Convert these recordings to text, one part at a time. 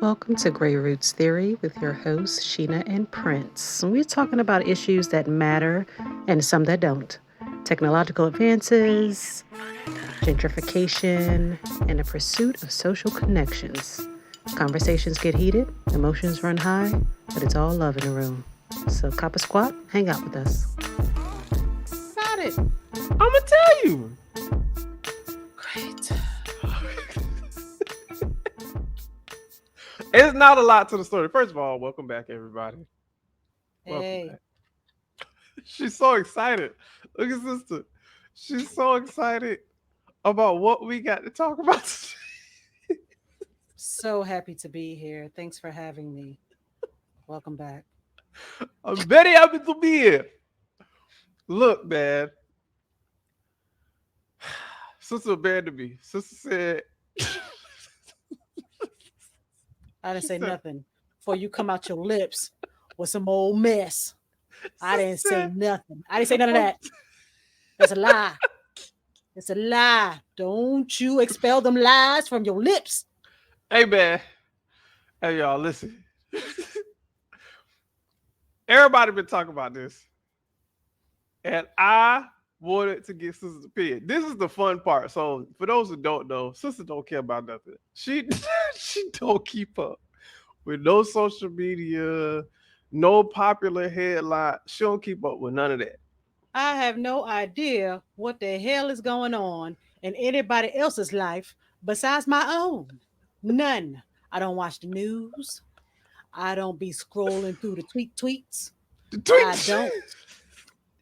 Welcome to Grey Roots Theory with your hosts, Sheena and Prince. We're talking about issues that matter and some that don't. Technological advances, gentrification, and the pursuit of social connections. Conversations get heated, emotions run high, but it's all love in the room. So, cop a squat, hang out with us. About it. I'm gonna tell you. Great. It's not a lot to the story. First of all, welcome back, everybody. Welcome Hey. back. She's so excited. Look at sister. She's so excited about what we got to talk about today. So happy to be here. Thanks for having me. Welcome back. I'm very happy to be here. Look, man. Sister abandoned me. Sister said. I didn't she say said. nothing before you come out your lips with some old mess. I Sister didn't say said. nothing. I didn't say none of that. That's a lie. It's a lie. Don't you expel them lies from your lips. Hey, man. Hey, y'all, listen. Everybody been talking about this. And I wanted to get Sister's opinion. This is the fun part. So for those who don't know, Sister don't care about nothing. She she don't keep up with no social media, no popular headline. She don't keep up with none of that. I have no idea what the hell is going on in anybody else's life besides my own. None. I don't watch the news. I don't be scrolling through the tweets. The I tweets. don't.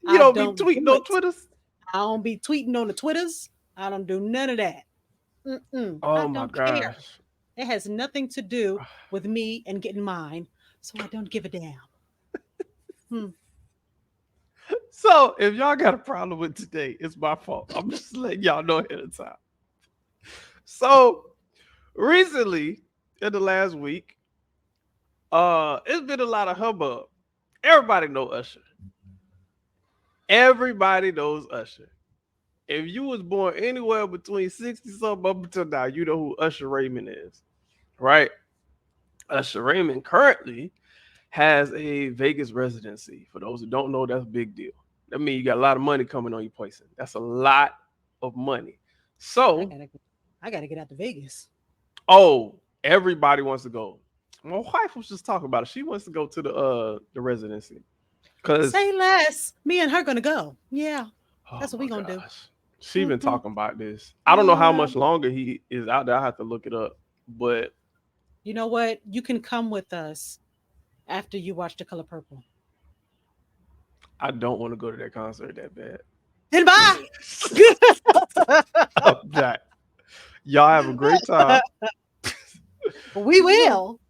You I don't be don't tweeting do on it. Twitters. I don't be tweeting on the Twitters. I don't do none of that. I Oh my don't care. gosh. It has nothing to do with me and getting mine, so I don't give a damn. Hmm. So if y'all got a problem with today, it's my fault. I'm just letting y'all know ahead of time. So recently, in the last week, it's been a lot of hubbub. Everybody know Usher. Everybody knows Usher. If you was born anywhere between 60 something up until now, you know who Usher Raymond is, right? Usher Raymond currently has a Vegas residency. For those who don't know, that's a big deal. That means you got a lot of money coming on your person. That's a lot of money. I So, gotta, I gotta get out to Vegas. oh, everybody wants to go. My wife was just talking about it. She wants to go to the residency because Say less. Me and her gonna go. Yeah, oh that's what my we gonna do. gosh. She been Hmm. talking about this. I don't know how Yeah. much longer he is out there. I have to look it up. But You know what? You can come with us after you watch The Color Purple. I don't want to go to that concert that bad. Then bye. I'm not. Y'all have a great time. We will.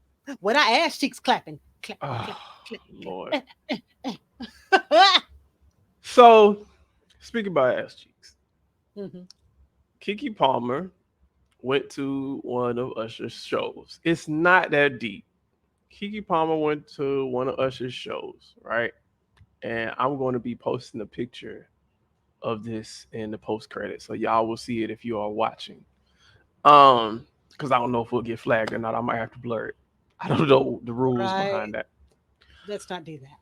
With our ass cheeks clapping. Clap, Oh, clap, clap, Lord. clap. So, speaking about ass cheeks, Mhm. Kiki Palmer went to one of Usher's shows. It's not that deep. Kiki Palmer went to one of Usher's shows, right? And I'm going to be posting a picture of this in the post credits, so y'all will see it if you are watching. Because I don't know if we'll get flagged or not. I might have to blur it. I don't know the rules Right. behind that. Let's not do that.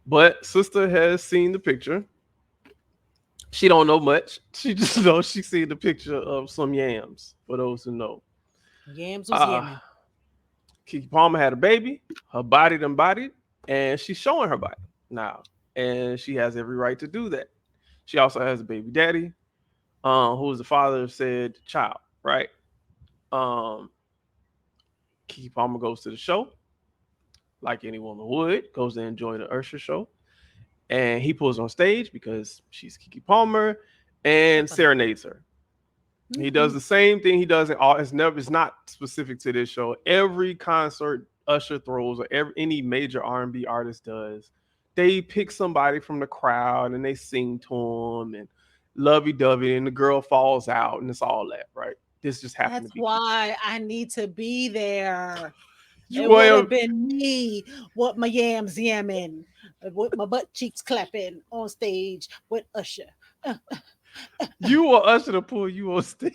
But sister has seen the picture. She don't know much. She just knows she seen the picture of some yams. For those who know, Yams was uh, yamming. Kiki Palmer had a baby. Her body done bodied, and she's showing her body now, and she has every right to do that. She also has a baby daddy, who is the father of said child, right? Um, Kiki Palmer goes to the show like any woman would, goes to enjoy the Usher show, and he pulls on stage because she's Kiki Palmer and Simple. serenades her. He does Mhm. the same thing he does in all. It's not specific to this show. Every concert Usher throws or any major R&B artist does, they pick somebody from the crowd and they sing to him and lovey dovey, and the girl falls out, and it's all that, right? This just happened to That's be Kiki. why I need to be there. You It would have want been me with my yams yamming, with my butt cheeks clapping on stage with Usher. Uh, you want Usher to pull you on stage?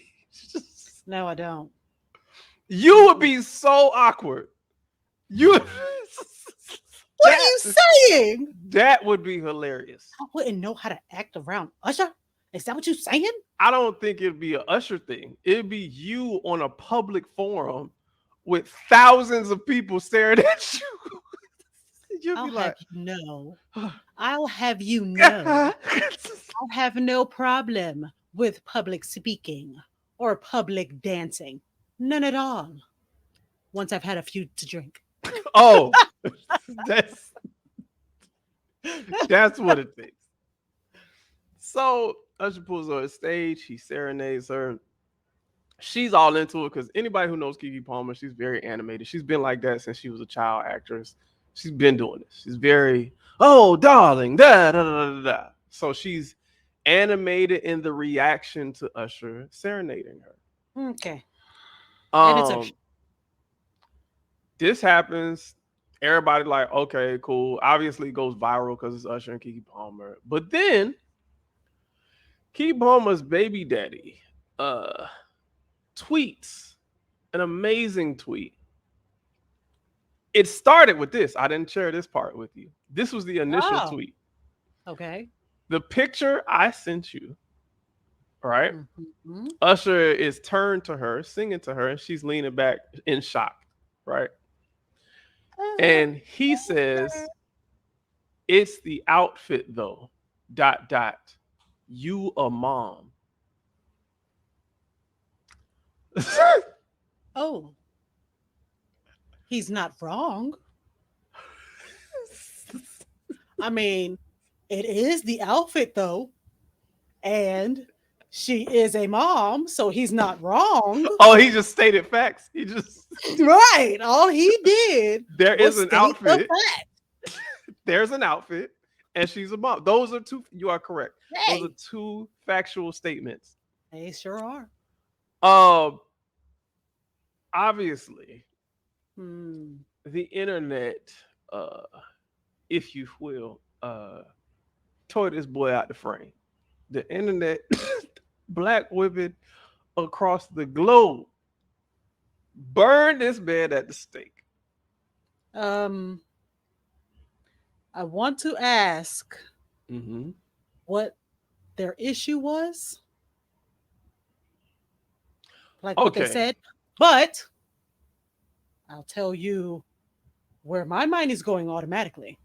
no, I don't. You would be so awkward. You What are that you saying? that would be hilarious. I wouldn't know how to act around Usher. Is that what you saying? I don't think it'd be a Usher thing. It'd be you on a public forum with thousands of people staring at you. You'd I'll be have like, you know. I'll have you know. I have no problem with public speaking or public dancing. None at all. Once I've had a few to drink. oh, that's that's what it takes. So Usher pulls on stage, he serenades her. She's all into it because anybody who knows Keke Palmer, she's very animated. She's been like that since she was a child actress. She's been doing this. She's very, oh, darling, da da da da da. So she's animated in the reaction to Usher serenading her. Okay. And it's Usher. Um, this happens. Everybody like, okay, cool. Obviously, it goes viral because it's Usher and Keke Palmer. But then Keke Palmer's baby daddy uh, tweets an amazing tweet. It started with this. I didn't share this part with you. This was the initial Oh, tweet. okay. The picture I sent you, right? Mm-hmm. Usher is turned to her, singing to her, and she's leaning back in shock, right? And he says, it's the outfit though. Dot dot. You a mom. Oh, he's not wrong. I mean, it is the outfit though, and she is a mom, so he's not wrong. Oh, he just stated facts. He just Right. All he did there is was an state the outfit. fact. There's an outfit, and she's a mom. Those are two. You are correct. Those are Hey, two factual statements. they sure are. Um, obviously, Hmm. the internet, uh, if you will, tore this boy out the frame. The internet, black women across the globe, burned this man at the stake. Um, I want to ask Mm-hmm. what their issue was, like what they Okay. said, but I'll tell you where my mind is going automatically.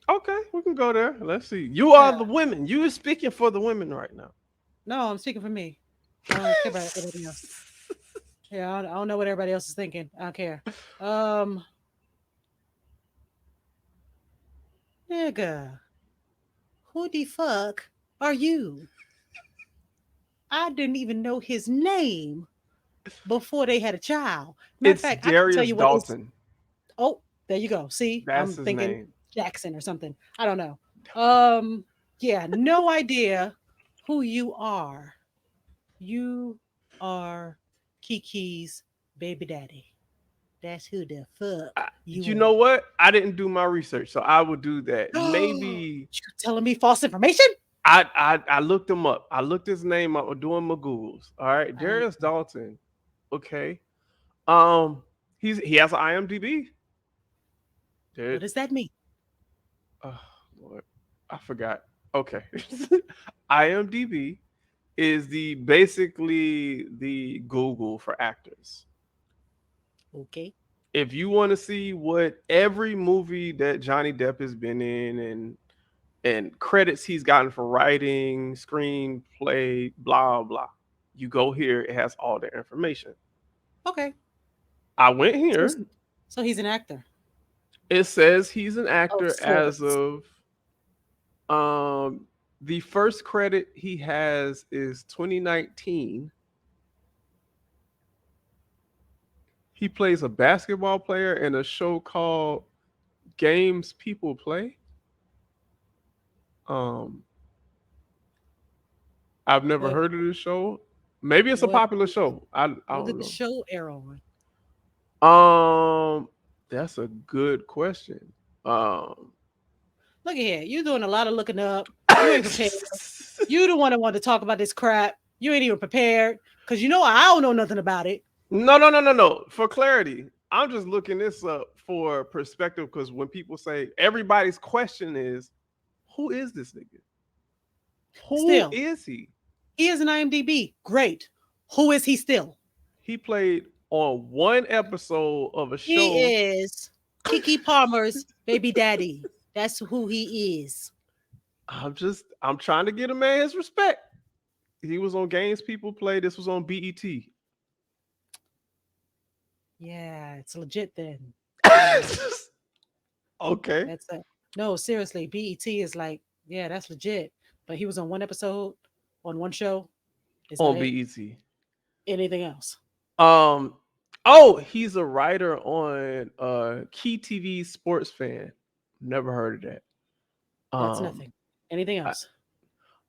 Okay, we can go there. Let's see. You are Yeah. the women. You are speaking for the women right now. No, I'm speaking for me. I don't care about everybody else. Yeah, I don't know what everybody else is thinking. I don't care. Um, nigga, who the fuck are you? I didn't even know his name before they had a child. Matter of It's fact, I can tell Darius you what it's. Dalton. Oh, there you go. See, That's I'm his thinking name. Jackson or something. I don't know. Um, yeah, no idea who you are. You are Kiki's baby daddy. That's who the fuck You you know what? I didn't do my research, so I will do that. are. Maybe You telling me false information? I looked him up. I looked his name up. I'm doing my googles. All right, Um, Darius Dalton. Okay. Um, he has an IMDb. what Dude, does that mean? oh Lord, I forgot. Okay, IMDb is the basically the Google for actors. Okay. If you want to see what every movie that Johnny Depp has been in and credits he's gotten for writing, screenplay, blah blah, you go here. It has all the information. Okay. I went So, here. so he's an actor It says he's an of actor as sorts. of um the first credit he has is 2019. He plays a basketball player in a show called Games People Play. Um, I've never What heard of this show. Maybe it's a what popular show. I what did don't the know. show air on? That's a good question. Um, Look at here. You doing a lot of looking up. You ain't prepared. You the one that wanted to talk about this crap. You ain't even prepared. Cause you know I don't know nothing about it. No, no, no, no, no. For clarity, I'm just looking this up for perspective because when people say everybody's question is, who is this nigga? Who Still, is he? he is an IMDb. Great. Who is he still? He played on one episode of a He show. is Kiki Palmer's baby daddy. That's who he is. I'm trying to get a man his respect. He was on Games People Play. This was on BET. Yeah, it's legit then. Yeah, Okay. that's a no, seriously, BET is like, yeah, that's legit. But he was on one episode on one show. Is that On it? BET. Anything else? Um oh, he's a writer on Key TV Sports Fan. Never heard of that. That's Um nothing. Anything I, else?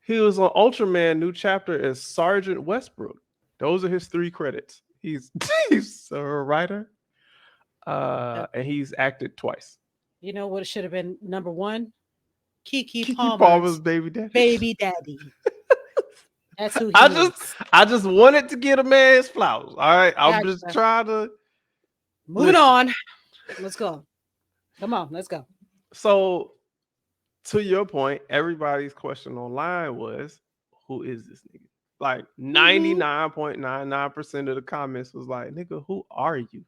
he was on Ultraman new chapter as Sergeant Westbrook. Those are his three credits. He's he's a writer Uh, and he's acted twice. you know what? It should have been number one. Kiki Kiki Palmer's Palmer's baby daddy. baby daddy. That's who I he just is. I just wanted to get a man his flowers. All right. I'm just Gotcha. trying to Moving listen. on. Let's go. Come on, let's go. So to your point, everybody's question online was, who is this nigga? Like Hmm. 99.99% of the comments was like, nigga, who are you?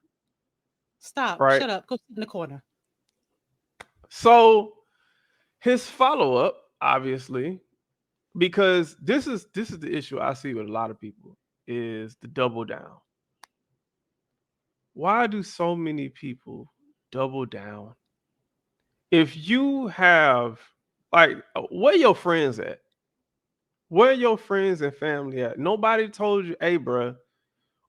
Stop. Right. Shut up. Go sit in the corner. So his follow-up, obviously, because this is the issue I see with a lot of people is the double down. Why do so many people double down? If you have like where your friends at? Where your friends and family at? Nobody told you, hey, bruh,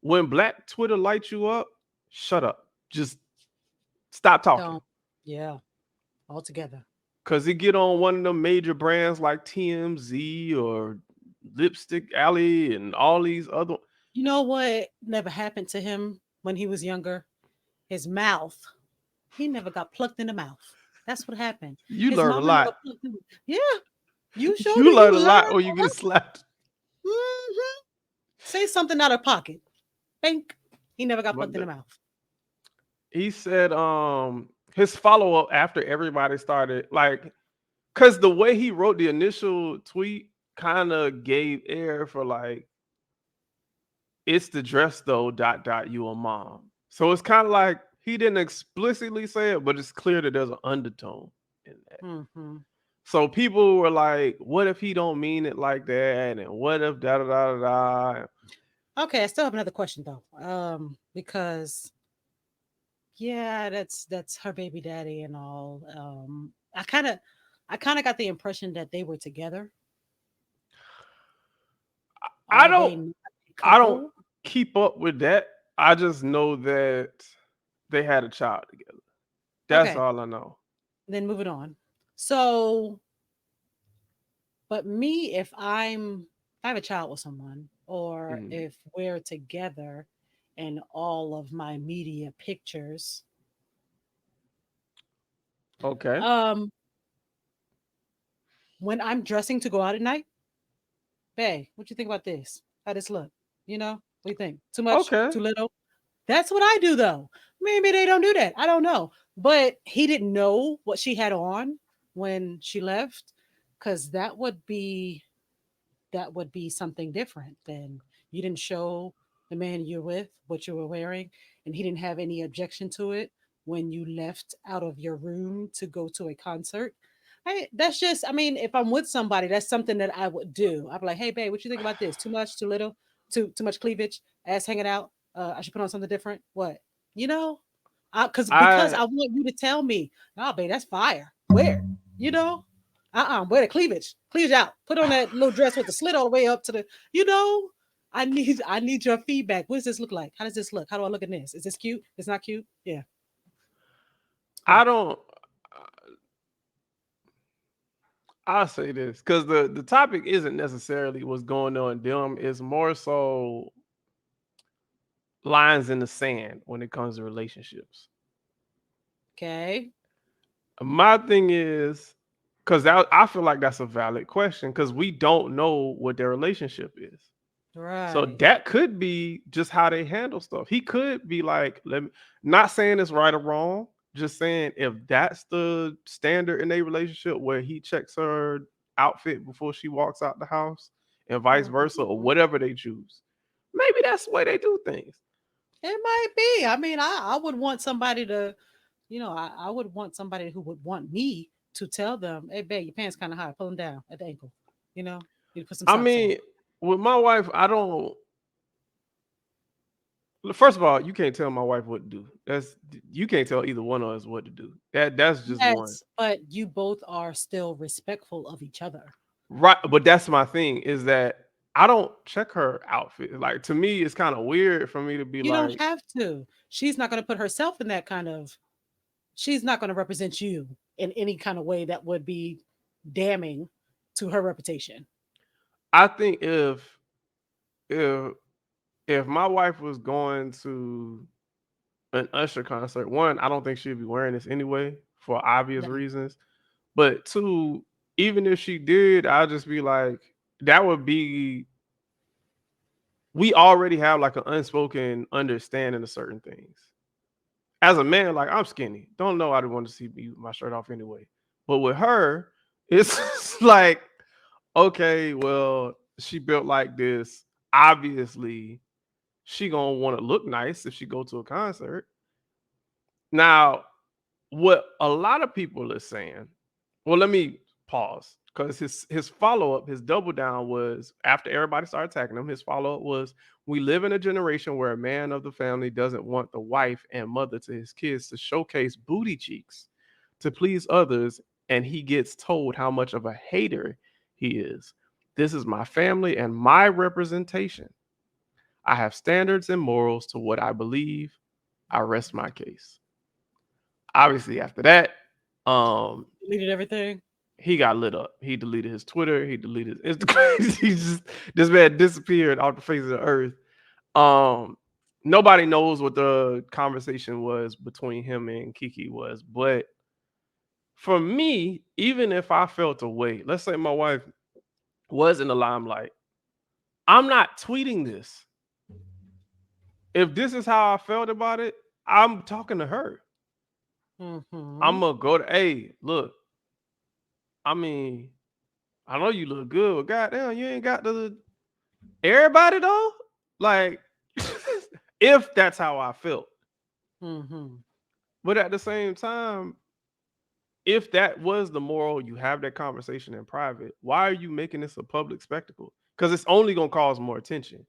when Black Twitter lights you up, shut up. Just stop talking. Don't. Yeah. All together. Cause he get on one of them major brands like TMZ or Lipstick Alley and all these other. You know what never happened to him when he was younger? His mouth. He never got plucked in the mouth. That's what happened. You His learn a mama never lot. plucked him. Yeah, you sure You do. learn You a learn lot when you a get slapped. lot. Mhm. Say something out of pocket. Think. He never got But plucked in the mouth. he said his follow up after everybody started like because the way he wrote the initial tweet kind of gave air for like it's the dress though you a mom. So it's kind of like he didn't explicitly say it, but it's clear that there's an undertone in that. Hmm. So people were like, "What if he don't mean it like that?" And what if da da da da da? Okay, I still have another question though. Because yeah, that's her baby daddy and all. I kind of got the impression that they were together. I Are don't they not a I don't couple? keep up with that. I just know that they had a child together. That's Okay, all I know. then moving on. So, but me, if I have a child with someone, or Mhm. if we're together, and all of my media pictures, Okay. um, when I'm dressing to go out at night, bae, what you think about this? How this look? What do you think? Too much? Okay. Too little? That's what I do though. Maybe they don't do that. I don't know. But he didn't know what she had on when she left, because that would be something different. Then you didn't show the man you're with what you were wearing, and he didn't have any objection to it when you left out of your room to go to a concert. That's just, I mean, if I'm with somebody, that's something that I would do. I'd be like, hey, babe, what you think about this? Too much, too little, too much cleavage, ass hanging out. I should put on something different. What? You know, because I I want you to tell me, oh, babe, that's fire. Where? You know, wear the cleavage out. Put on that little dress with the slit all the way up to the. You know, I need your feedback. What does this look like? How does this look? How do I look in this? Is this cute? It's not cute. Yeah, I go. don't I'll say this because the topic isn't necessarily what's going on in them. It's more so lines in the sand when it comes to relationships. Okay. My thing is because I feel like that's a valid question because we don't know what their relationship is. So Right. that could be just how they handle stuff. He could be like, let me, not saying it's right or wrong, just saying if that's the standard in a relationship where he checks her outfit before she walks out the house and vice versa, or Mhm. whatever they choose. Maybe that's the way they do things. It might be. I mean, I would want somebody to, I would want somebody who would want me to tell them, hey, babe, your pants kind of high. Pull them down at the ankle. You know, you put some I socks on. mean, with my wife, I don't. First of all, you can't tell my wife what to do. That's you can't tell either one of us what to do. That's just one. Yes, but you both are still respectful of each other. Right, but that's my thing is that I don't check her outfit. Like to me, it's kind of weird for me to be You don't like, have to. She's not going to put herself in that kind of, she's not going to represent you in any kind of way that would be damning to her reputation. I think if if my wife was going to an Usher concert, one, I don't think she'd be wearing this anyway for obvious No. reasons. But two, even if she did, I'd just be like, that would be we already have like an unspoken understanding of certain things. As a man, like I'm skinny. Don't know I don't want to see me with my shirt off anyway. But with her, it's like, okay, well, she built like this. Obviously, she gonna want to look nice if she go to a concert. Now, what a lot of people are saying, well, let me pause because his follow up, his double down was after everybody started attacking him. His follow up was, "We live in a generation where a man of the family doesn't want the wife and mother to his kids to showcase booty cheeks to please others, and he gets told how much of a hater he is. This is my family and my representation. I have standards and morals to what I believe. I rest my case." Obviously, after that, um, Deleted everything. he got lit up. He deleted his Twitter. He deleted his Instagram. He just this man disappeared off the face of the earth. Um, Nobody knows what the conversation was between him and Kiki was, but for me, even if I felt a way, let's say my wife was in the limelight, I'm not tweeting this. If this is how I felt about it, I'm talking to her. I'm Hmm. gonna go to, hey, look, I mean, I know you look good, but goddamn, you ain't got the everybody though. Like, if that's how I felt, Hmm. but at the same time, if that was the moral, you have that conversation in private. Why are you making this a public spectacle? Because it's only gonna cause more attention.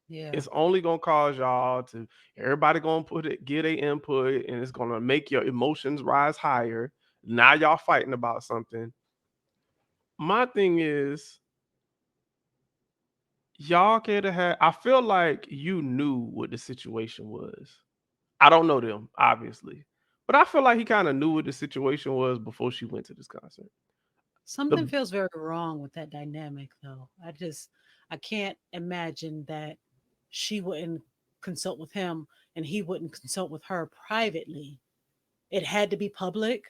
Yeah. It's only gonna cause y'all to everybody gonna put it, get a input, and it's gonna make your emotions rise higher. Now y'all fighting about something. My thing is, y'all could have had. I feel like you knew what the situation was. I don't know them, obviously, but I feel like he kind of knew what the situation was before she went to this concert. Something The feels very wrong with that dynamic, though. I can't imagine that she wouldn't consult with him and he wouldn't consult with her privately. It had to be public,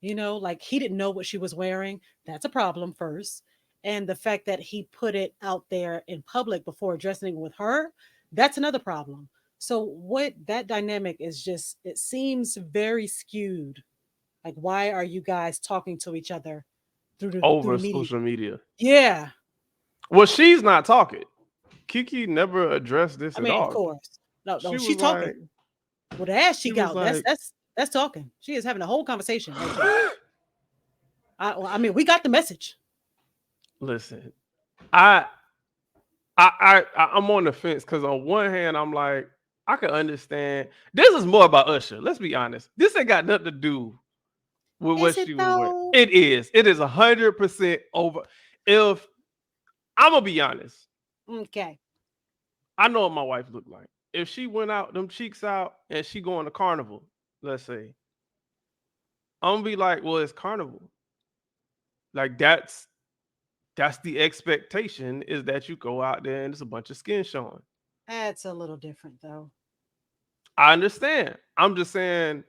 like he didn't know what she was wearing. That's a problem first. And the fact that he put it out there in public before addressing it with her, that's another problem. So, what that dynamic is just, it seems very skewed. Like, why are you guys talking to each other through over the media? social media. Yeah, Well, she's not talking. Kiki never addressed this I at mean, of all. course. No, no, She she's was talking. like, Well, the ass she cheek was out. That's like, that's that's talking. She is having a whole conversation right there. I mean, we got the message. listen, I I'm on the fence because on one hand I'm like, I can understand. This is more about Usher. Let's be honest. This ain't got nothing to do with what Is it she was wearing. though? It is. It is 100% over. If I'm gonna be honest, Okay. I know what my wife looked like. If she went out, them cheeks out, and she going to carnival, let's say, I'm gonna be like, well, it's carnival. Like that's the expectation is that you go out there and there's a bunch of skin showing. That's a little different though. I understand. I'm just saying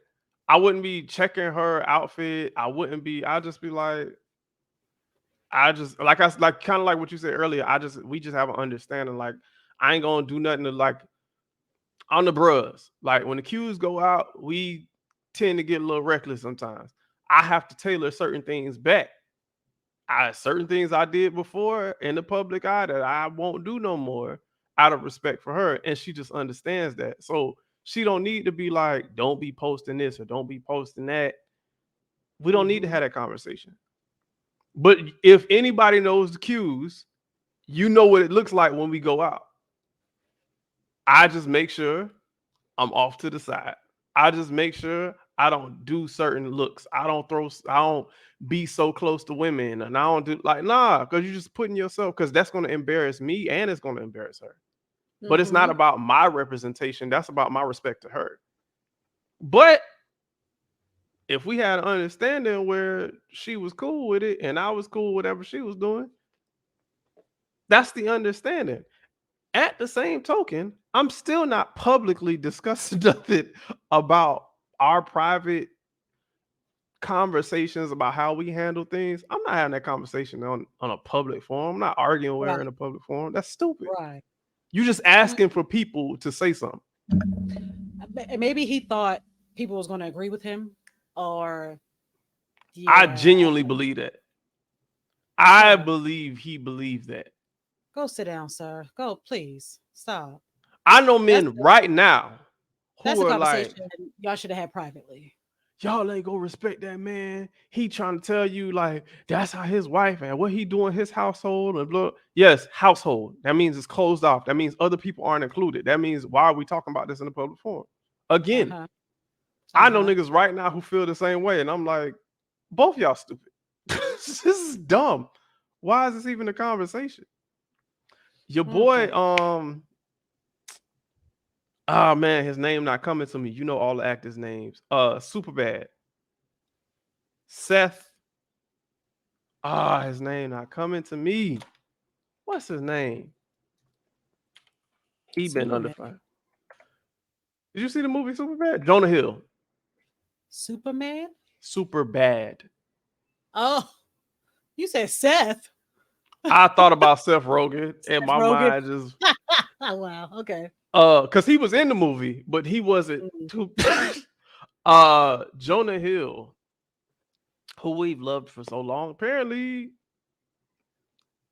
I wouldn't be checking her outfit. I wouldn't be, I'll just be like, I just like kind of like what you said earlier. We just have an understanding. Like I ain't gonna do nothing to like on the bruhs. Like when the cues go out, we tend to get a little reckless sometimes. I have to tailor certain things back. Certain things I did before in the public eye that I won't do no more out of respect for her, and she just understands that. So she don't need to be like, don't be posting this or don't be posting that. We don't need to Mm-hmm. have that conversation. But if anybody knows the cues, you know what it looks like when we go out. I just make sure I'm off to the side. I just make sure I don't do certain looks. I don't be so close to women and I don't do like nah, because you're just putting yourself because that's gonna embarrass me and it's gonna embarrass her. But it's not Mm-hmm. about my representation, that's about my respect to her. But if we had an understanding where she was cool with it and I was cool with whatever she was doing, that's the understanding. At the same token, I'm still not publicly discussing nothing about our private conversations about how we handle things. I'm not having that conversation on a public forum. I'm not arguing with her in Right. a public forum. That's stupid. Right. You just Mm. asking for people to say something. Maybe he thought people was going to agree with him, or I yeah, genuinely believe that. I sir, believe he believes that. go sit down, sir. Go, please stop. I know That's men right now that's who a are like, conversation y'all should have had privately. y'all ain't gonna respect that man. He trying to tell you like that's how his wife and what he do in his household and blah. Yes, household. That means it's closed off. That means other people aren't included. That means why are we talking about this in a public forum? Uh Again, huh. Uh I know huh. niggas right now who feel the same way, and I'm like, both y'all stupid. This is dumb. Why is this even a conversation? Your boy, Okay. oh man, his name not coming to me. You know all the actors' names. Super bad. Seth. His name not coming to me. What's his name? He been under Superman. fire. Did you see the movie Super Bad? Jonah Hill. Superman. Super bad. Oh, you said Seth. I thought about Seth Rogen and Seth my Rogen. mind just Oh, wow. Okay. because he was in the movie, but he wasn't Mm. too Jonah Hill, who we've loved for so long, apparently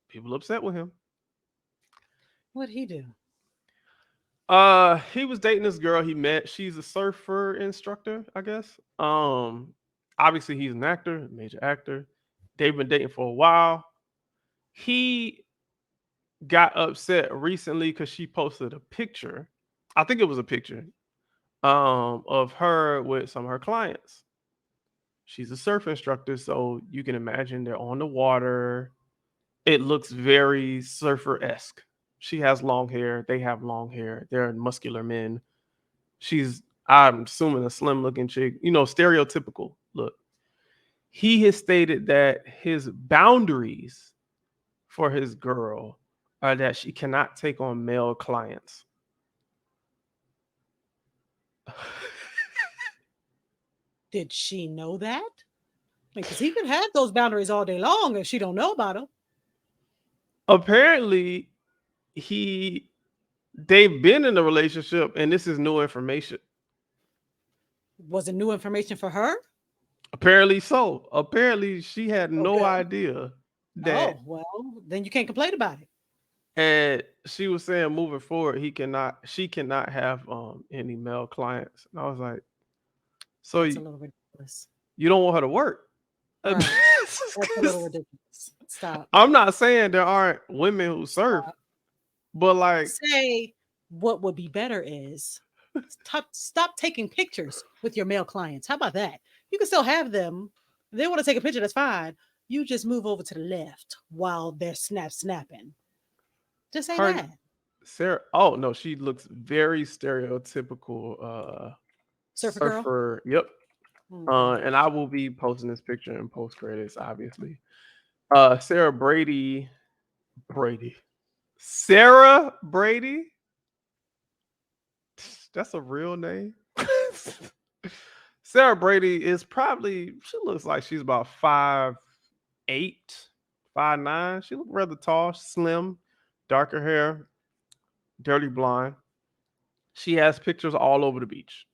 people upset with him. What'd he do? He was dating this girl he met. She's a surfer instructor, I guess. Obviously he's an actor, major actor. They've been dating for a while. He got upset recently because she posted a picture. I think it was a picture of her with some of her clients. She's a surf instructor, so you can imagine they're on the water. It looks very surfer esque. She has long hair. They have long hair. They're muscular men. She's, I'm assuming, a slim looking chick, stereotypical look. He has stated that his boundaries for his girl are that she cannot take on male clients. Did she know that? I mean, because he could have those boundaries all day long if she don't know about them. Apparently, he they've been in a relationship and this is new information. Was it new information for her? Apparently so. Apparently she had no Okay. idea that. Oh, well, then you can't complain about it. And she was saying moving forward, she cannot have any male clients. And I was like, so That's a you, little ridiculous. you don't want her to work? Right. That's a little ridiculous. Stop. I'm not saying there aren't women who surf, Stop. but like, Say what would be better is stop taking pictures with your male clients. How about that? You can still have them. If they want to take a picture, that's fine. You just move over to the left while they're snapping. Just say her that. Sarah. Oh no, she looks very stereotypical Surfer girl. surfer. Yep. Okay. And I will be posting this picture in post credits, obviously. Sarah Brady. Sarah Brady. That's a real name. Sarah Brady is probably, she looks like she's about 5'8", 5'9". She looked rather tall, slim, darker hair, dirty blonde. She has pictures all over the beach.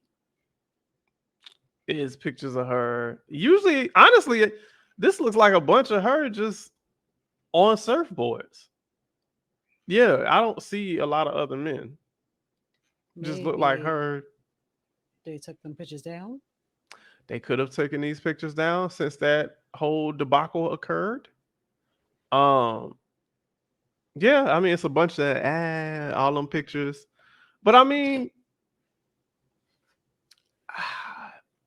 It is pictures of her. Usually, honestly, this looks like a bunch of her just on surfboards. Yeah, I don't see a lot of other men. Just look like Maybe her. they took them pictures down. They could have taken these pictures down since that whole debacle occurred. Um, yeah, I mean it's a bunch of all them pictures. But I mean,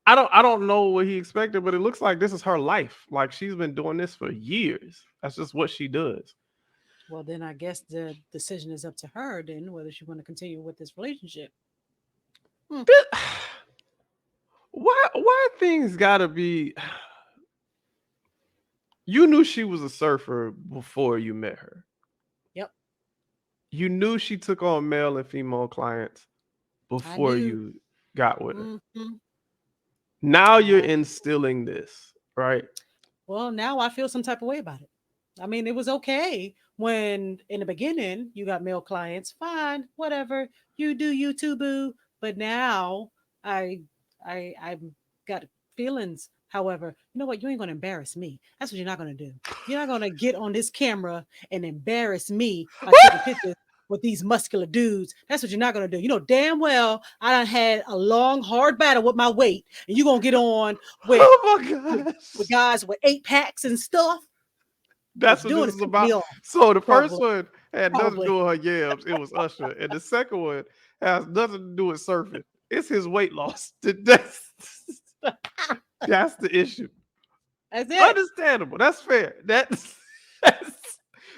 I don't know what he expected, but it looks like this is her life. Like she's been doing this for years. That's just what she does. Well, then I guess the decision is up to her then whether she want to continue with this relationship. Hmm. Why things gotta be you knew she was a surfer before you met her. Yep, You knew she took on male and female clients I before knew. you got with her. Hmm. Now you're I, instilling this, right? well, now I feel some type of way about it. I mean, it was okay when in the beginning you got male clients. Fine, whatever. You do you too, boo. But now I I've got feelings. However, you know what? You ain't gonna embarrass me. That's what you're not gonna do. You're not gonna get on this camera and embarrass me by taking pictures with these muscular dudes. That's what you're not gonna do. You know damn well I done had a long, hard battle with my weight, and you're gonna get on with Oh my with, with gosh. guys with 8 packs and stuff. What That's you're what this doing is is pissing me about. off. So the first Probably, one had nothing to probably. do with her yams. It was Usher. And the second one has nothing to do with surfing. It's his weight loss. That's the issue. That's it. Understandable. That's fair. That's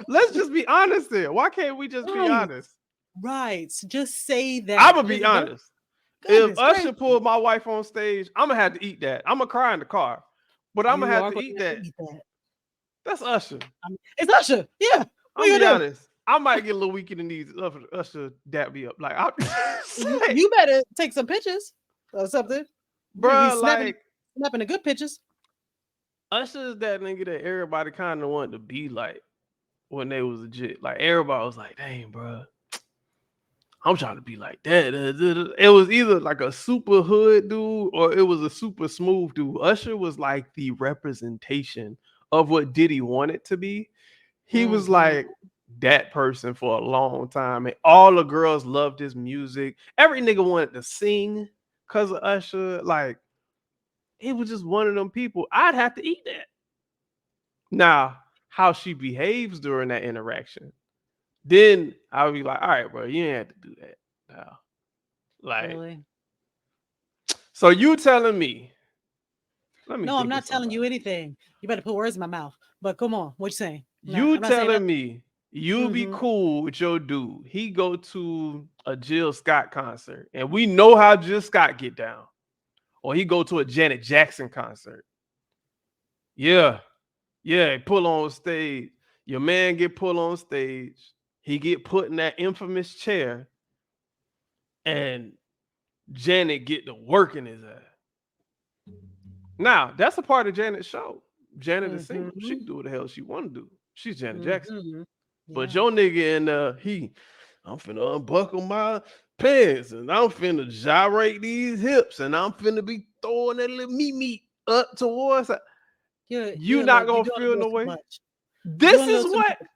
let's just be honest there. Why can't we just be Right, honest? right. So just say I'm that. gonna be honest. If Goodness Usher gracious, pulled my wife on stage, I'm gonna have to eat that. I'm gonna cry in the car, but I'm gonna you have are to going eat to have to that. eat that. That's Usher. It's Usher. Yeah. What I'm are gonna you be gonna do? honest. I might get a little weak in the knees. Usher dap me up. Like I say, You better take some pictures or something. You better be bruh, like snapping the good pictures. Usher is that nigga that everybody kind of wanted to be like when they was legit. Like everybody was like, dang, bruh, I'm trying to be like that. It was either like a super hood dude or it was a super smooth dude. Usher was like the representation of what Diddy wanted to be. He was Hmm. like that person for a long time. And all the girls loved his music. Every nigga wanted to sing because of Usher. Like, he was just one of them people. I'd have to eat that. Now, how she behaves during that interaction, then I'll be like, all right, bro, you ain't have to do that. Now, like, Really? so you telling me, let me No, I'm think of not telling you somebody. anything. You better put words in my mouth. But come on, what you saying? Nah, You I'm not saying telling nothing. me you be Hmm. cool with your dude. He go to a Jill Scott concert, and we know how Jill Scott get down. Or he go to a Janet Jackson concert. Yeah, yeah, pull on stage. Your man get pulled on stage. He get put in that infamous chair, and Janet get to work in his ass. Now, that's a part of Janet's show. Janet is single. She Hmm. can do what the hell she want to do. She's Janet Jackson. Hmm. But Yeah. your nigga in I'm finna unbuckle my pants and I'm finna gyrate these hips and I'm finna be throwing that little meat up towards you not You're gonna doing a feel little no too way. much. You're This doing a is little too what. much.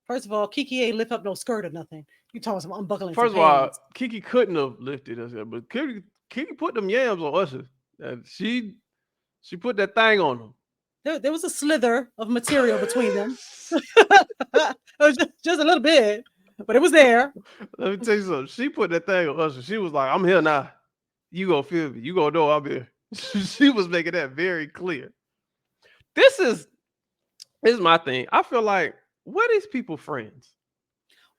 First of all, Kiki ain't lift up no skirt or nothing. You talking some unbuckling some First of all, pants. Kiki couldn't have lifted us, but Kiki put them yams on Usher. And she put that thing on him. There was a slither of material between them. It was just a little bit, but it was there. Let me tell you something. She put that thing on Usher. She was like, I'm here now. You gonna feel me. You gonna know I'm here. She was making that very clear. This is This is my thing. I feel like what these people friends?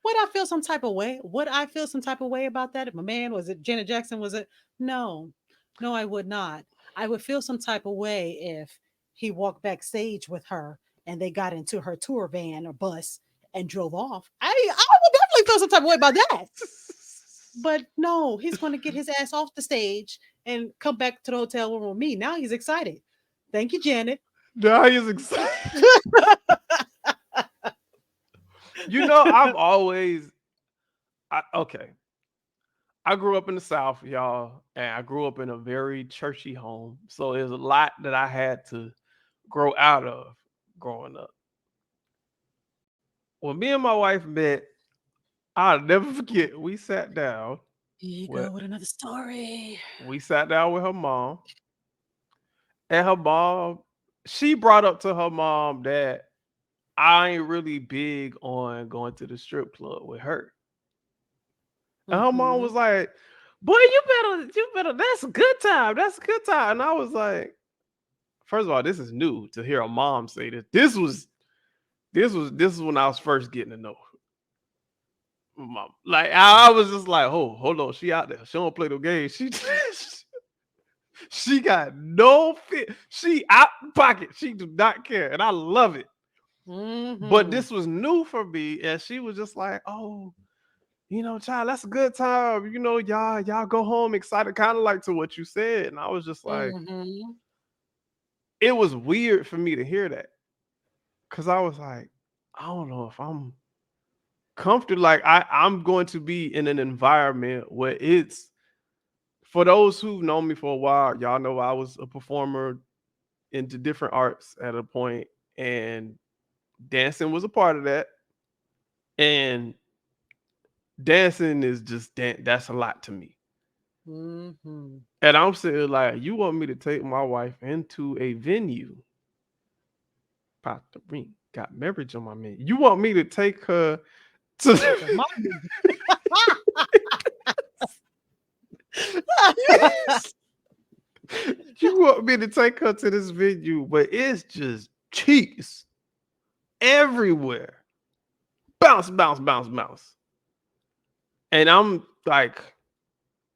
Would I feel some type of way? Would I feel some type of way about that if my man was it Janet Jackson? Was it? No, no, I would not. I would feel some type of way if he walked backstage with her and they got into her tour van or bus and drove off. I would definitely feel some type of way about that. But no, he's going to get his ass off the stage and come back to the hotel room with me. Now he's excited. Thank you, Janet. Now he's excited. I've always okay. I grew up in the South, y'all, and I grew up in a very churchy home. So there's a lot that I had to grow out of growing up. When me and my wife met, I'll never forget. Here you With go with another story. we sat down with her mom, and her mom, she brought up to her mom that I ain't really big on going to the strip club with her. And her mom Mm-hmm. was like, "Boy, you better. That's a good time. That's a good time." And I was like, first of all, this is new to hear a mom say this. This is when I was first getting to know my mom. Like I was just like, oh, hold on, she out there. She don't play no games. She got no fit. She out pocket. She do not care, and I love it. But Mm-hmm. this was new for me, and she was just like, oh, child, that's a good time. Y'all go home excited, kind of like to what you said. And I was just like, Mm-hmm. it was weird for me to hear that. Cause I was like, I don't know if I'm comfortable. Like I'm going to be in an environment where it's for those who've known me for a while, y'all know I was a performer into different arts at a point, and dancing was a part of that. And dancing is just that's a lot to me. Mm-hmm. And I'm saying, like, you want me to take my wife into a venue, pop the ring, got marriage on my man. You want me to take her to To mommy. you want me to take her to this venue, but it's just cheeks everywhere. Bounce, bounce, bounce, bounce. And I'm like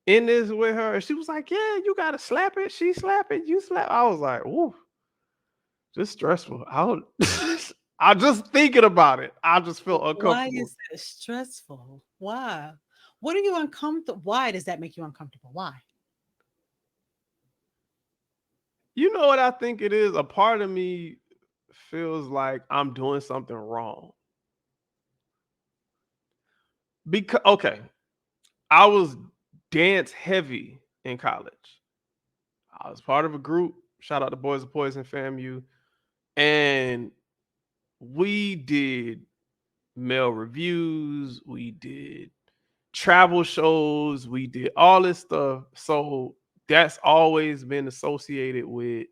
in this with her, and she was like, yeah, you gotta slap it. She slap it, you slap. I was like, ooh, just stressful. I just thinking about it. I just felt Why uncomfortable. is that stressful? Why? What are you uncomfortable? Why does that make you uncomfortable? Why? You know what I think it is? A part of me feels like I'm doing something wrong. Because okay, I was dance heavy in college. I was part of a group. Shout out to Boys of Poison FAMU. And we did male reviews, we did travel shows, we did all this stuff. So that's always been associated with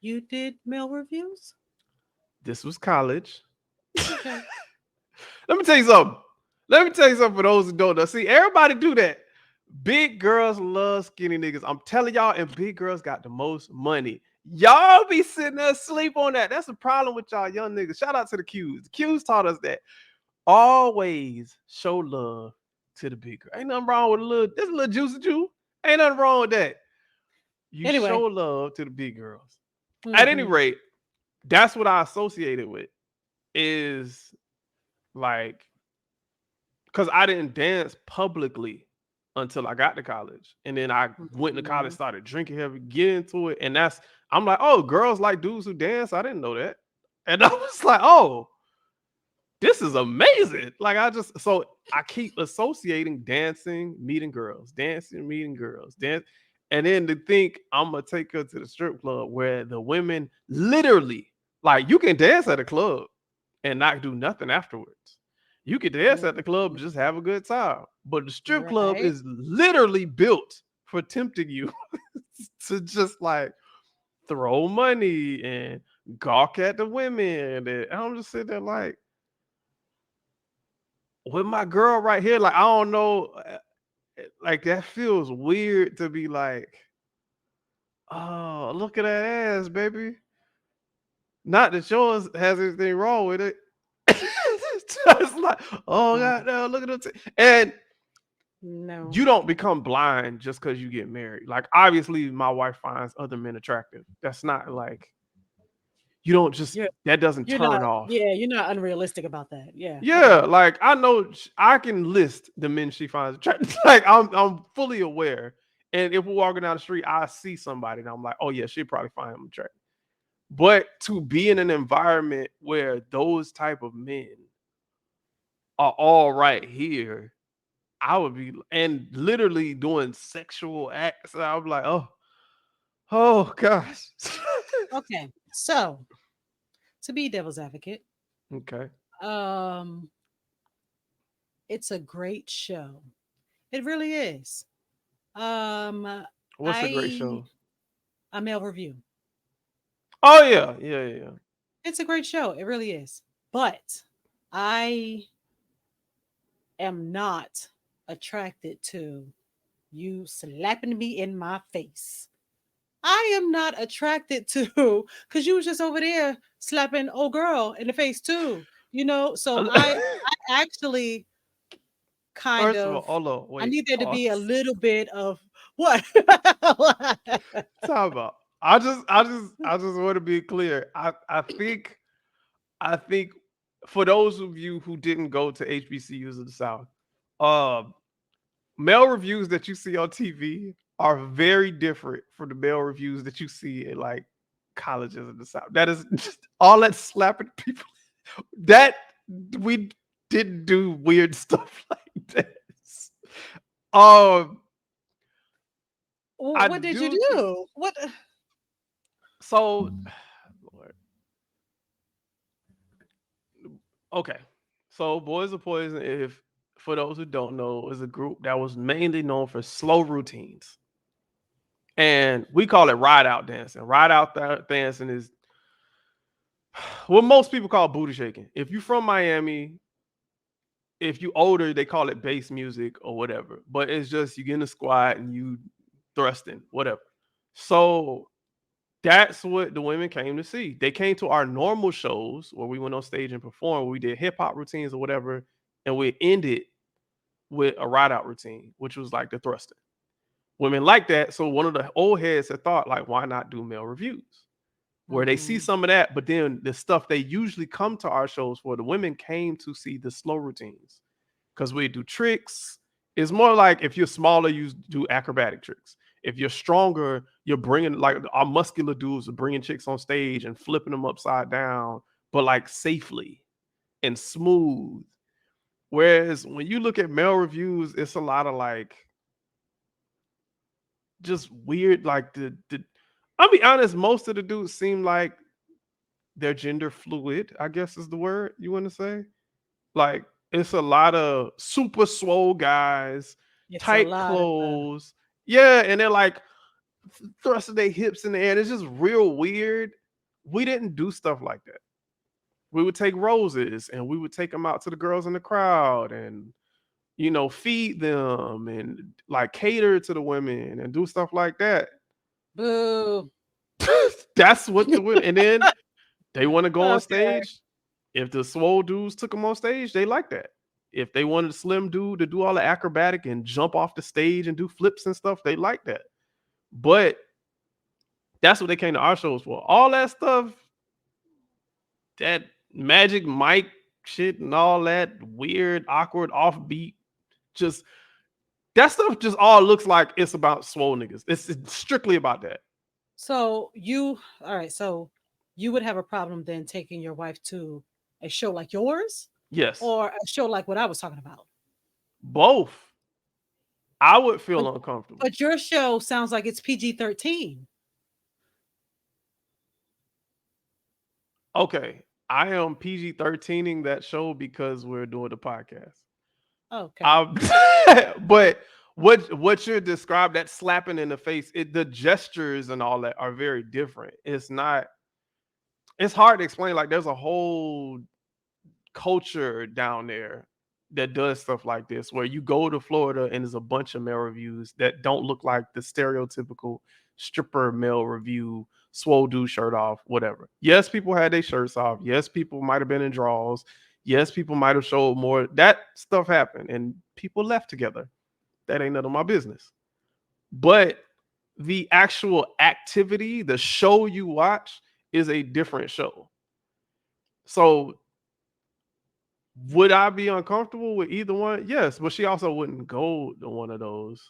You did mail reviews? this was college. Okay. Let me tell you something. Let me tell you something for those who don't know. See, everybody do that. Big girls love skinny niggas. I'm telling y'all, and big girls got the most money. Y'all be sitting there asleep on that. That's the problem with y'all young niggas. Shout out to the Qs. The Qs taught us that. Always show love to the big girl. Ain't nothing wrong with this little juicy Jew. Ain't nothing wrong with that. You show Anyway. love to the big girls. At any Mm-hmm. rate, that's what I associated with is like because I didn't dance publicly until I got to college. And then I went to college, Mm-hmm. started drinking heavy, get into it. And I'm like, oh, girls like dudes who dance. I didn't know that. And I was like, oh, this is amazing. So I keep associating dancing, meeting girls, dance. And then to think I'm gonna take her to the strip club where the women literally like you can dance at a club and not do nothing afterwards. You can dance at the club and Mm-hmm. just have a good time. But the strip club Right. is literally built for tempting you to just like throw money and gawk at the women. And I'm just sitting there like, with my girl right here, like I don't know, like that feels weird to be like, oh, look at that ass, baby. Not that yours has anything wrong with it. It's just like, oh No. god, no, look at it. And No. you don't become blind just because you get married. Like obviously, my wife finds other men attractive. That's not like you don't just You're that doesn't you're not turn off. yeah, you're not unrealistic about that. Yeah. Yeah, Okay. like I know I can list the men she finds attractive. Like I'm fully aware. And if we're walking down the street, I see somebody and I'm like, oh yeah, she probably find him attractive. But to be in an environment where those type of men are all right here, I would be and literally doing sexual acts. I'm like, oh gosh. Okay, so to be devil's advocate, Okay. um, it's a great show. It really is. Um, What's a great I show? a male review. Oh yeah, yeah, yeah, yeah. It's a great show. It really is. But I am not attracted to you slapping me in my face. I am not attracted to because you was just over there slapping old girl in the face too. So I actually kind First of all, of hold on, I wait, need there to be a pause. little bit of what? Talk about. I just want to be clear. I think for those of you who didn't go to HBCUs of the South, um, male reviews that you see on TV are very different from the male reviews that you see in like colleges in the South. That is just all that slapping people. That we didn't do weird stuff like this. Um, I What did you do think do? What? so. Lord, okay. So Boys of Poison, if for those who don't know, is a group that was mainly known for slow routines. And we call it ride out dancing. Dancing is what most people call booty shaking. If you're from Miami, if you older, they call it bass music or whatever. But it's just you get in a squat and you thrusting, whatever. So that's what the women came to see. They came to our normal shows where we went on stage and performed. We did hip hop routines or whatever, and we ended with a ride out routine, which was like the thrusting. Women like that. So one of the old heads had thought, like, why not do male reviews? Where they see Hmm. some of that, but then the stuff they usually come to our shows for, the women came to see the slow routines because we do tricks. It's more like if you're smaller, you do acrobatic tricks. If you're stronger, you're bringing like our muscular dudes are bringing chicks on stage and flipping them upside down, but like safely and smooth. Whereas when you look at male reviews, it's a lot of like just weird. Like the I'll be honest, most of the dudes seem like they're gender fluid. I guess is the word you want to say. Like it's a lot of super swole guys, It's a tight lot of clothes. Yeah, and they're like thrusting their hips in the air. It's just real weird. We didn't do stuff like that. We would take roses and we would take them out to the girls in the crowd and feed them and like cater to the women and do stuff like that. boo. That's what the women. And then they want to go on Okay. stage. If the swole dudes took them on stage, they like that. If they wanted a slim dude to do all the acrobatic and jump off the stage and do flips and stuff, they like that. But that's what they came to our shows for. All that stuff, that Magic Mike shit and all that weird, awkward, offbeat, just that stuff just all looks like it's about swole niggas. It's strictly about that. All right. So you would have a problem then taking your wife to a show like yours Yes. or a show like what I was talking about. Both. I would But feel uncomfortable. but your show sounds like it's PG-13. Okay. I am PG 13ing that show because we're doing the podcast. Okay. Um, but what you're described that slapping in the face, the gestures and all that are very different. It's not. It's hard to explain. Like there's a whole culture down there that does stuff like this, where you go to Florida and there's a bunch of male reviews that don't look like the stereotypical stripper male review, swole dude shirt off, whatever. Yes, people had their shirts off. Yes, people might have been in draws. Yes, people might have showed more. That stuff happened and people left together. That ain't none of my business. But the actual activity, the show you watch, is a different show. So would I be uncomfortable with either one? Yes, but she also wouldn't go to one of those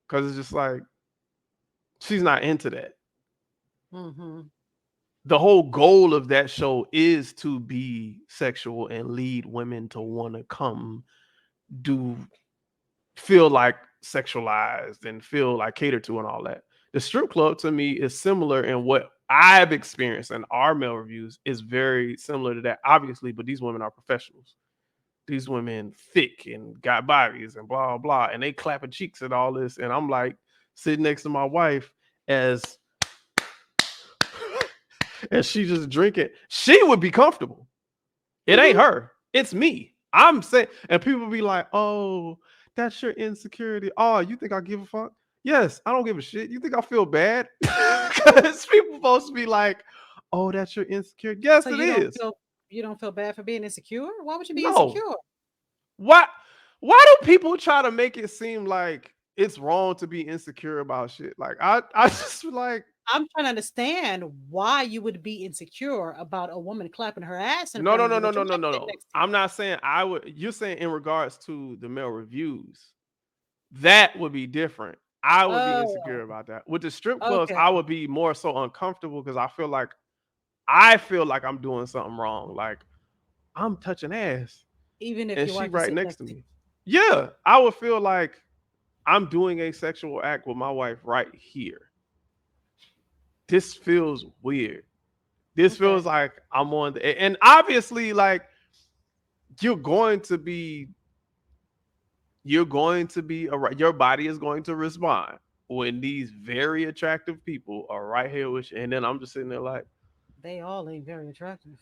because it's just like she's not into that. Mhm. the whole goal of that show is to be sexual and lead women to want to come do feel like sexualized and feel like catered to and all that. The strip club to me is similar in what I've experienced, and our male reviews is very similar to that, obviously, but these women are professionals. These women thick and got bodies and blah blah, and they clapping cheeks and all this. And I'm like sitting next to my wife as she just drinking. She would be comfortable. It ain't Mhm. her. It's me. I'm saying, and people be like, "Oh, that's your insecurity. Oh, you think I give a fuck?" Yes, I don't give a shit. You think I feel bad? Because people supposed to be like, "Oh, that's your insecurity." So Yes, it is. you don't feel bad for being insecure? Why would you be No. insecure? Why? Why do people try to make it seem like it's wrong to be insecure about shit? Like I just like I'm trying to understand why you would be insecure about a woman clapping her ass in no, front no, of no, you no, with no, your no, wife no, sitting no. next to you. I'm not saying I would. You're saying in regards to the male reviews, that would be different. I would be insecure Oh, about that. With the strip clubs, okay. I would be more so uncomfortable because I feel like I'm doing something wrong. Like I'm touching ass Even if and your she wife is right sitting next next to to you. me. Yeah, I would feel like I'm doing a sexual act with my wife right here. This feels weird. This feels Okay. like I'm on the, and obviously like you're going to be your body is going to respond when these very attractive people are right here with you. And then I'm just sitting there like, They all ain't very attractive.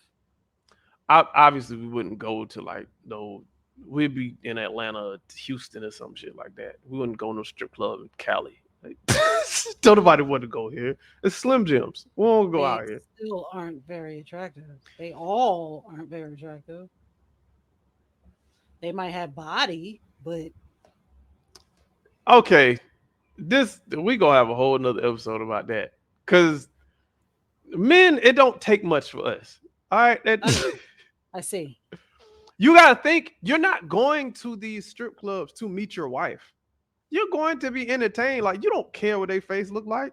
obviously we wouldn't go to like no, we'd be in Atlanta, Houston, or some shit like that. We wouldn't go no strip club in Cali. Like, don't nobody want to go here. It's Slim Jims. We won't go They out here. still aren't very attractive. They all aren't very attractive. They might have body, but Okay, this we gonna have a whole nother episode about that because men, it don't take much for us. All right, I see. I see. you gotta think you're not going to these strip clubs to meet your wife. You're going to be entertained. Like you don't care what their face look like.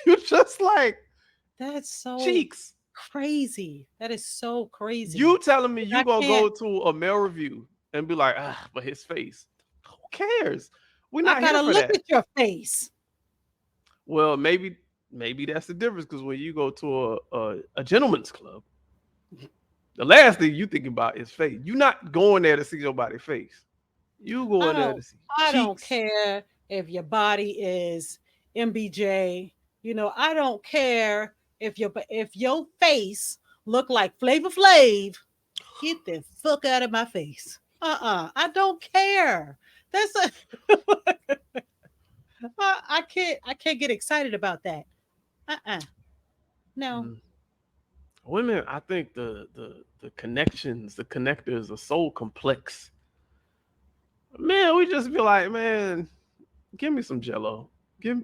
You just like That's so cheeks. crazy. That is so You crazy. telling me Like, you I gonna can't. go to a male review and be like, but his face. Who cares? We're I not here gotta for look that. at your face. Well, maybe that's the difference because when you go to a gentleman's club, the last thing you think about is face. You're not going there to see somebody's face. You I going there don't. to see I don't cheeks. care if your body is MBJ. I don't care if your face look like Flavor Flav. Get the fuck out of my face. I don't care. That's a. I can't get excited about that. No. Mm. Women, I think the connections, the connectors are so complex. Man, we just be like, man, give me some Jello. Give me...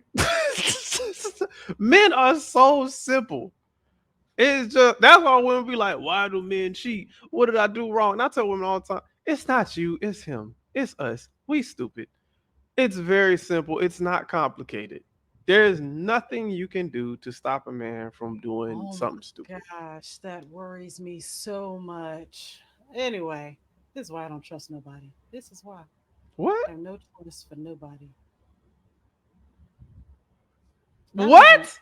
Men are so simple. It's just that's why women be like, why do men cheat? What did I do wrong? And I tell women all the time, it's not you, it's him, it's us. We stupid. It's very simple. It's not complicated. There is nothing you can do to stop a man from doing Oh something my stupid. gosh, that worries me so much. Anyway, this is why I don't trust nobody. This is why What? I have no trust for nobody. Y'all don't even. What?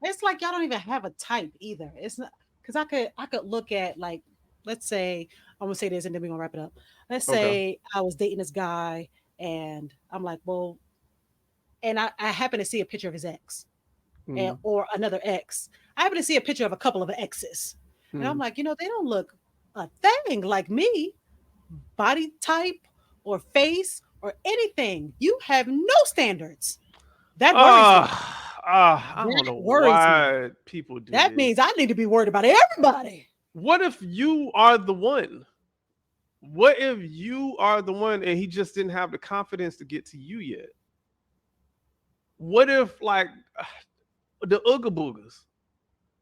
It's like y'all don't even have a type either. It's not because I could look at, like, let's say I'm gonna say this and then we're gonna wrap it up. Let's Okay. say I was dating this guy and I'm like, well, and I happen to see a picture of his ex Mm, or another ex. I happen to see a picture of a couple of exes, and I'm mm. like, they don't look a thing like me, body type or face or anything. You have no standards. That worries me. I don't That know worries me. why people do That means this. I need to be worried about everybody. What if you are the one? What if you are the one and he just didn't have the confidence to get to you yet? What if like the Ooga Boogers?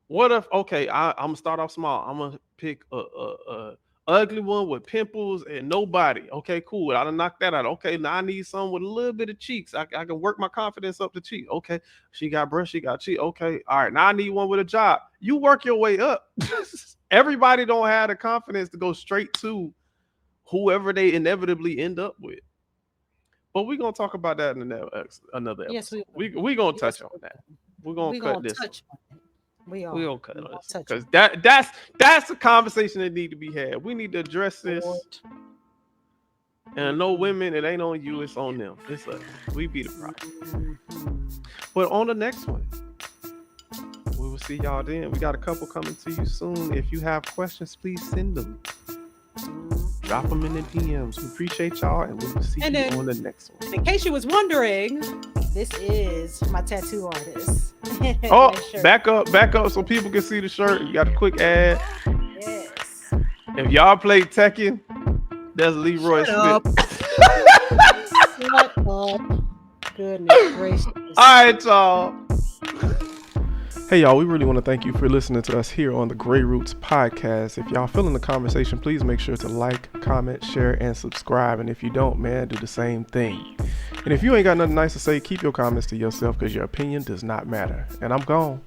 What if okay, I'm gonna start off small. I'm gonna pick ugly one with pimples and nobody. Okay, cool. I done knocked that out. Okay, now I need someone with a little bit of cheeks. I can work my confidence up to cheek. Okay, she got breasts, she got cheek. Okay, all right. Now I need one with a job. You work your way up. Everybody don't have the confidence to go straight to whoever they inevitably end up with. But we're gonna talk about that in another Yes, we episode. will. We gonna Yes, touch on we that. will. We're gonna We cut gonna this one. touch on it. We We are. gonna cut We on gonna this touch on because that's a conversation that need to be had. We need to address it. this. Lord. And no women, it ain't on you, it's on them. It's us. We be the problem. Mhm. But on the next one, we will see y'all then. We got a couple coming to you soon. If you have questions, please send them. Drop them in the DMs. We appreciate y'all, and we will see And you then, on the next one. in case you was wondering, this is my tattoo artist. Oh, Nice shirt. back up, so people can see the shirt. You got a quick ad. Yes. If y'all play Tekken, that's Leroy Shut Smith. up. Shut up. Goodness gracious. All right, y'all. Hey, y'all, we really want to thank you for listening to us here on the Grey Roots podcast. If y'all feeling the conversation, please make sure to like, comment, share, and subscribe. And if you don't, man, do the same thing. And if you ain't got nothing nice to say, keep your comments to yourself because your opinion does not matter. And I'm gone.